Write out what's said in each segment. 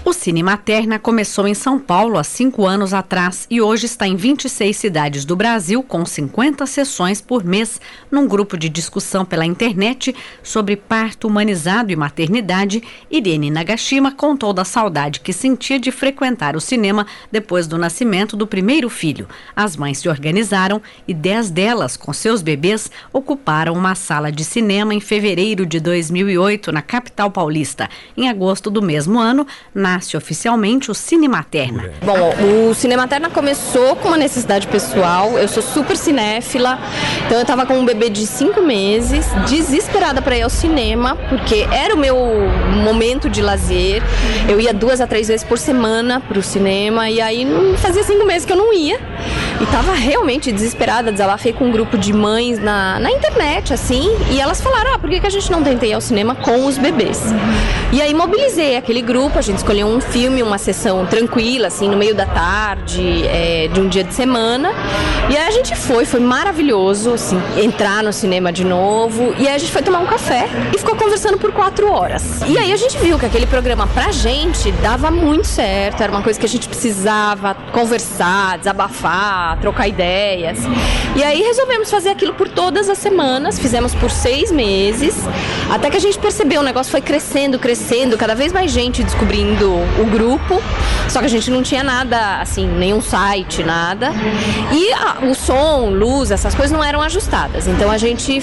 O Cine Materna começou em São Paulo há 5 anos atrás e hoje está em 26 cidades do Brasil, com 50 sessões por mês, num grupo de discussão pela internet sobre parto humanizado e maternidade. Irene Nagashima contou da saudade que sentia de frequentar o cinema depois do nascimento do primeiro filho. As mães se organizaram e 10 delas, com seus bebês, ocuparam uma sala de cinema em fevereiro de 2008, na capital paulista. Em agosto do mesmo ano, nasce oficialmente o Cine Materna. Bom, o Cine Materna começou com uma necessidade pessoal. Eu sou super cinéfila, então eu estava com um bebê de 5 meses, desesperada para ir ao cinema, porque era o meu momento de lazer. Eu ia 2 a 3 vezes por semana para o cinema e aí fazia 5 meses que eu não ia. E estava realmente desesperada, desabafei com um grupo de mães na internet, assim, e elas falaram, por que a gente não tenta ir ao cinema com os bebês? E aí mobilizei aquele grupo, a gente escolheu um filme, uma sessão tranquila, assim, no meio da tarde, de um dia de semana, e aí a gente foi maravilhoso, assim, entrar no cinema de novo, e aí a gente foi tomar um café e ficou conversando por 4 horas. E aí a gente viu que aquele programa pra gente dava muito certo, era uma coisa que a gente precisava conversar, desabafar, trocar ideias. E aí resolvemos fazer aquilo por todas as semanas, fizemos por 6 meses, até que a gente percebeu, o negócio foi crescendo, cada vez mais gente descobrindo o grupo, só que a gente não tinha nada, assim, nenhum site, nada. E o som, luz, essas coisas não eram ajustadas. Então a gente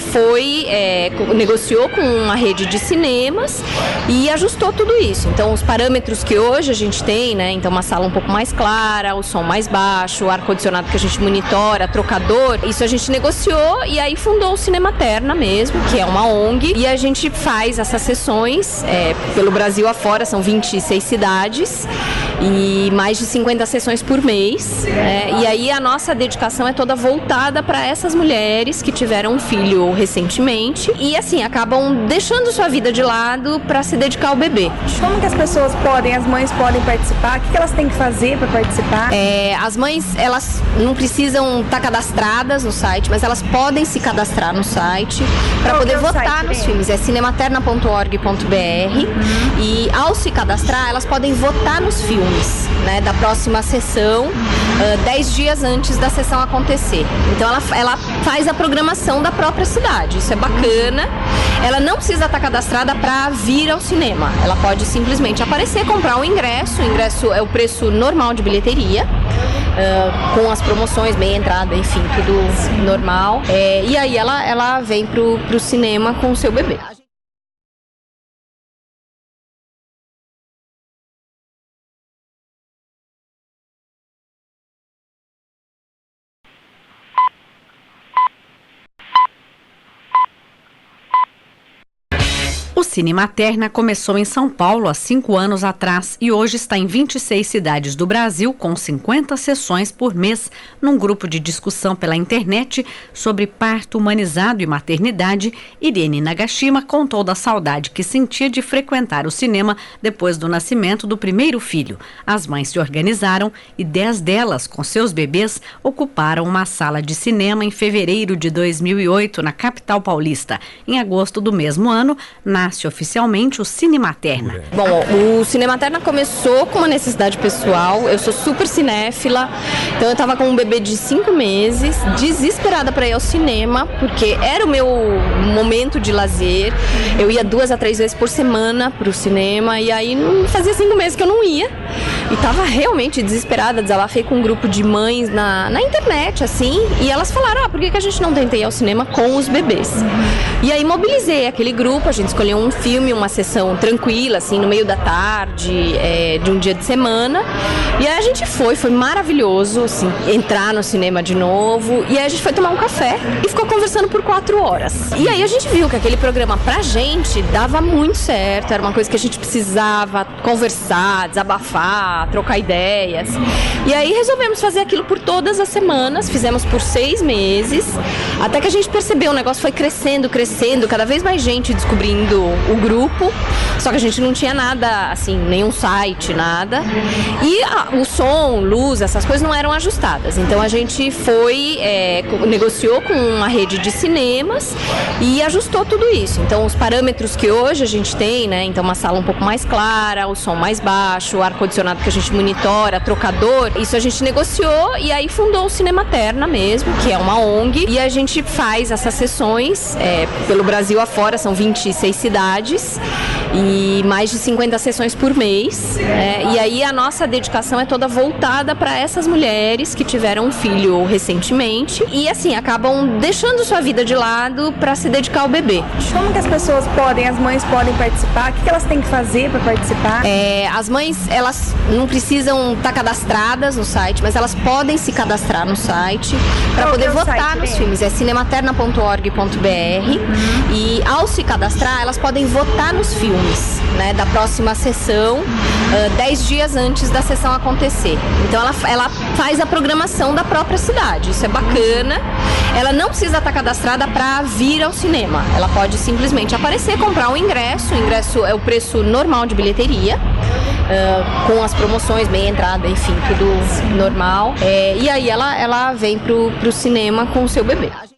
negociou com uma rede de cinemas e ajustou tudo isso. Então os parâmetros que hoje a gente tem, né? Então uma sala um pouco mais clara, o som mais baixo, o ar-condicionado que a gente monitora, trocador, isso a gente negociou e aí fundou o Cine Materna mesmo, que é uma ONG, e a gente faz essas sessões pelo Brasil afora, são 26 cidades e mais de 50 sessões por mês, e aí a nossa dedicação é toda voltada para essas mulheres que tiveram um filho recentemente e assim, acabam deixando sua vida de lado para se dedicar ao bebê. Como que as mães podem participar? O que elas têm que fazer para participar? As mães, elas não precisam estar cadastradas no site, mas elas podem se cadastrar no site para poder votar nos filmes. É cinematerna.org.br e ao se cadastrar, elas podem votar nos filmes, né, da próxima sessão, 10 dias antes da sessão acontecer. Então ela faz a programação da própria cidade, isso é bacana. Ela não precisa estar cadastrada para vir ao cinema, ela pode simplesmente aparecer, comprar um ingresso. O ingresso é o preço normal de bilheteria, com as promoções, meia entrada, enfim, tudo normal. E aí ela vem pro cinema com o seu bebê. O Cine Materna começou em São Paulo há 5 anos atrás e hoje está em 26 cidades do Brasil, com 50 sessões por mês, num grupo de discussão pela internet sobre parto humanizado e maternidade. Irene Nagashima contou da saudade que sentia de frequentar o cinema depois do nascimento do primeiro filho. As mães se organizaram e 10 delas, com seus bebês, ocuparam uma sala de cinema em fevereiro de 2008, na capital paulista. Em agosto do mesmo ano, nasce oficialmente o Cine Materna. Bom, o Cine Materna começou com uma necessidade pessoal. Eu sou super cinéfila, então eu estava com um bebê de 5 meses, desesperada para ir ao cinema, porque era o meu momento de lazer. Eu ia 2 a 3 vezes por semana para o cinema e aí fazia 5 meses que eu não ia. E estava realmente desesperada, desabafei com um grupo de mães na internet, assim, e elas falaram, por que a gente não tenta ir ao cinema com os bebês? E aí mobilizei aquele grupo, a gente escolheu um filme, uma sessão tranquila, assim, no meio da tarde, de um dia de semana, e aí a gente foi maravilhoso, assim, entrar no cinema de novo, e aí a gente foi tomar um café e ficou conversando por 4 horas. E aí a gente viu que aquele programa pra gente dava muito certo, era uma coisa que a gente precisava conversar, desabafar, conversar, trocar ideias. E aí resolvemos fazer aquilo por todas as semanas, fizemos por 6 meses, até que a gente percebeu, o negócio foi crescendo, cada vez mais gente descobrindo o grupo, só que a gente não tinha nada, assim, nenhum site, nada. E o som, luz, essas coisas não eram ajustadas. Então a gente negociou com uma rede de cinemas e ajustou tudo isso. Então os parâmetros que hoje a gente tem, né? Então uma sala um pouco mais clara, o som mais baixo, o ar-condicionado que a gente monitora, trocador, isso a gente negociou e aí fundou o Cinematerna mesmo, que é uma ONG, e a gente faz essas sessões pelo Brasil afora, são 26 cidades e mais de 50 sessões por mês, e aí a nossa dedicação é toda voltada para essas mulheres que tiveram um filho recentemente e assim, acabam deixando sua vida de lado para se dedicar ao bebê. Como que as mães podem participar? O que elas têm que fazer para participar? As mães, elas não precisam estar cadastradas no site, mas elas podem se cadastrar no site para poder votar nos filmes. É cinematerna.org.br e ao se cadastrar, elas podem votar nos filmes, né, da próxima sessão, 10 dias antes da sessão acontecer. Então ela faz a programação da própria cidade, isso é bacana. Ela não precisa estar cadastrada para vir ao cinema, ela pode simplesmente aparecer, comprar um ingresso. O ingresso é o preço normal de bilheteria, com as promoções, meia entrada, enfim, tudo normal. E aí ela vem pro cinema com o seu bebê.